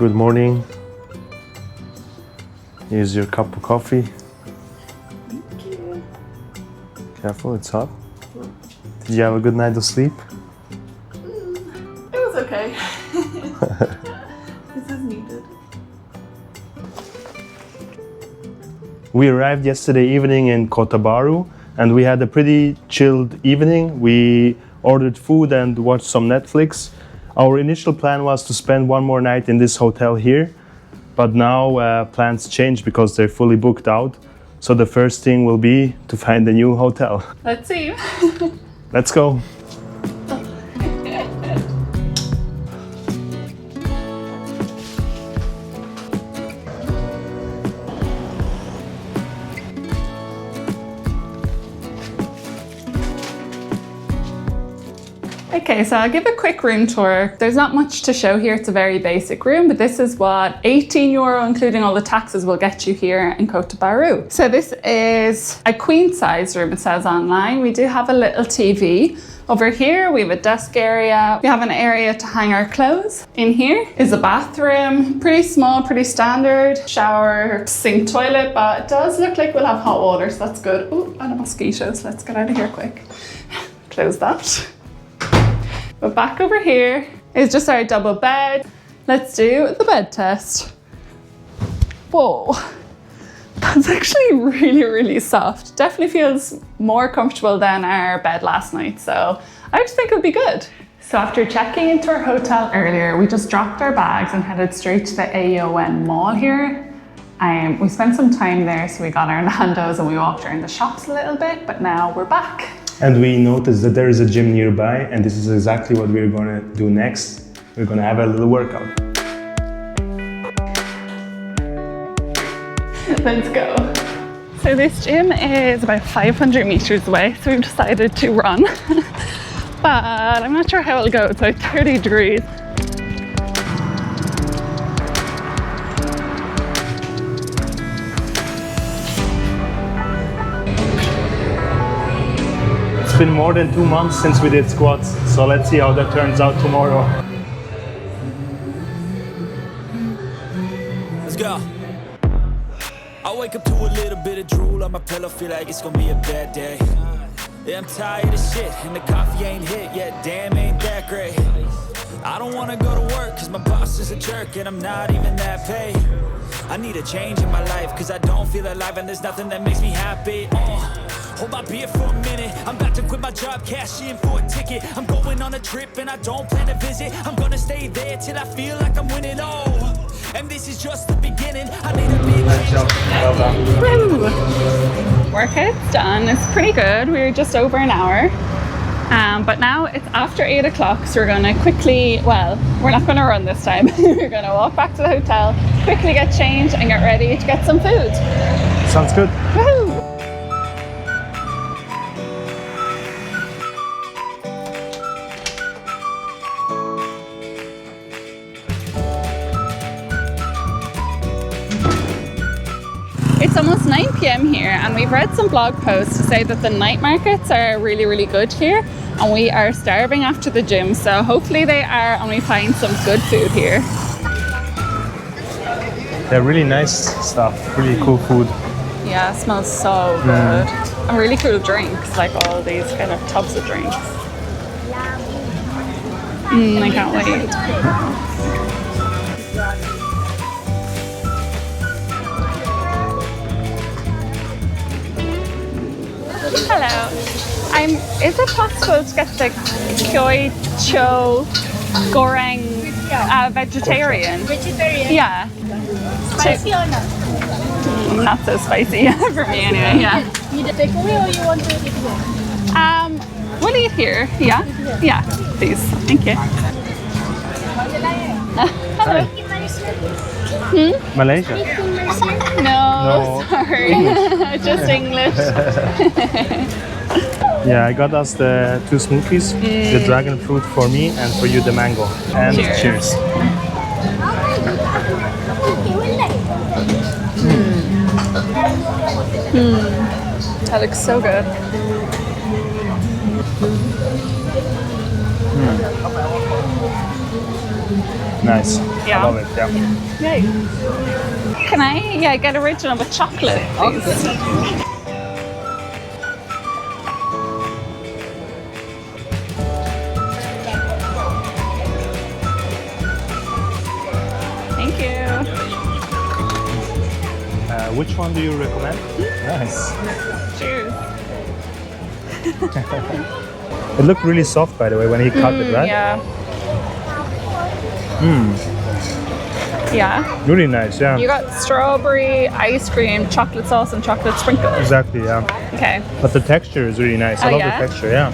Good morning. Here's your cup of coffee. Thank you. Careful, it's hot. Did you have a good night of sleep? It was okay. This is needed. We arrived yesterday evening in Kota Bharu and we had a pretty chilled evening. We ordered food and watched some Netflix. Our initial plan was to spend one more night in this hotel here, but now plans change because they're fully booked out. So the first thing will be to find a new hotel. Let's see. Let's go. Okay, so I'll give a quick room tour. There's not much to show here. It's a very basic room, but this is what €18, including all the taxes, will get you here in Kota Bharu. So this is a queen size room, it says online. We do have a little TV. Over here, we have a desk area. We have an area to hang our clothes. In here is a bathroom, pretty small, pretty standard. Shower, sink, toilet, but it does look like we'll have hot water, so that's good. Oh, and a mosquito, so let's get out of here quick. Close that. But back over here is just our double bed. Let's do the bed test. Whoa, that's actually really, really soft. Definitely feels more comfortable than our bed last night. So I just think it'll be good. So after checking into our hotel earlier, we just dropped our bags and headed straight to the AON mall here. We spent some time there, so we got our Nandos and we walked around the shops a little bit, but now we're back. And we noticed that there is a gym nearby, and this is exactly what we're gonna do next. We're gonna have a little workout. Let's go. So this gym is about 500 meters away, so we've decided to run. But I'm not sure how it'll go. It's about 30 degrees. It's been more than 2 months since we did squats, so let's see how that turns out tomorrow. Let's go. I wake up to a little bit of drool on my pillow, feel like it's gonna be a bad day. Yeah, I'm tired of shit, and the coffee ain't hit yet, damn, ain't that great. I don't wanna go to work, cause my boss is a jerk, and I'm not even that paid. I need a change in my life, cause I don't feel alive, and there's nothing that makes me happy. Hold my beer for a minute, I'm about to quit my job, cash in for a ticket. I'm going on a trip and I don't plan to visit. I'm gonna stay there till I feel like I'm winning, oh. And this is just the beginning, I need a big change. Well done. Woo! Workout's done, it's pretty good. We were just over an hour. But now it's after 8 o'clock, so we're gonna quickly, well, we're not gonna run this time. We're gonna walk back to the hotel, quickly get changed and get ready to get some food. Sounds good. Woohoo! It's almost 9 p.m. here, and we've read some blog posts to say that the night markets are really, really good here, and we are starving after the gym, so hopefully they are and we find some good food here. They're really nice stuff, really cool food. Yeah, it smells so good. And really cool drinks, like all these kind of tubs of drinks. I can't wait. Hello. Is it possible to get the Koi Cho Goreng vegetarian? Vegetarian? Yeah. Spicy or not? Not so spicy for me anyway, yeah. Need a takeaway or you want to eat here? We'll eat here, yeah? Yeah, please. Thank you. Hello. Malaysia? No, sorry. Just English. Yeah, I got us the 2 smoothies, the dragon fruit for me and for you the mango. And cheers. That looks so good. Nice. Yeah. I love it. Yeah. Yay. Can I get original with chocolate, please? Thank you. Which one do you recommend? Nice. Cheers. It looked really soft, by the way, when he cut it, right? Yeah. Yeah. Really nice, yeah. You got strawberry, ice cream, chocolate sauce, and chocolate sprinkles. Exactly, yeah. Okay. But the texture is really nice. I Oh, love yeah? the texture, yeah.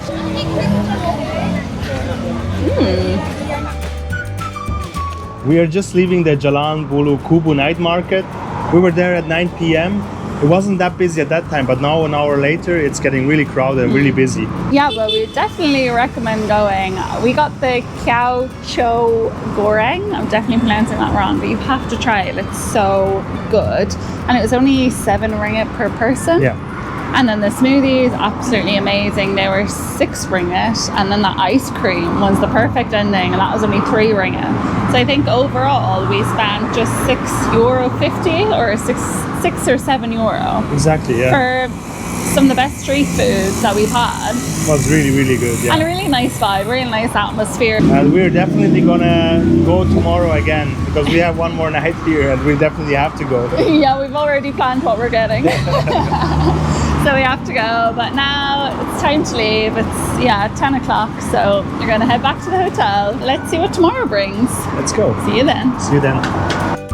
We are just leaving the Jalan Bulu Kubu night market. We were there at 9 p.m. It wasn't that busy at that time, but now an hour later, it's getting really crowded and really busy. Yeah, but we definitely recommend going. We got the Kiao Cho Goreng. I'm definitely pronouncing that wrong, but you have to try it. It's so good. And it was only 7 ringgit per person. Yeah. And then the smoothies, absolutely amazing. They were 6 ringgit. And then the ice cream was the perfect ending, and that was only 3 ringgit. So I think overall we spent just €6.50 or 6 or 7 euro Exactly, yeah. for some of the best street foods that we've had. It was really, really good, yeah. And a really nice vibe, really nice atmosphere. And we're definitely gonna go tomorrow again because we have one more night here and we definitely have to go. Yeah, we've already planned what we're getting. So we have to go, but now it's time to leave. It's 10 o'clock, so we're gonna head back to the hotel. Let's see what tomorrow brings. Let's go. See you then. See you then.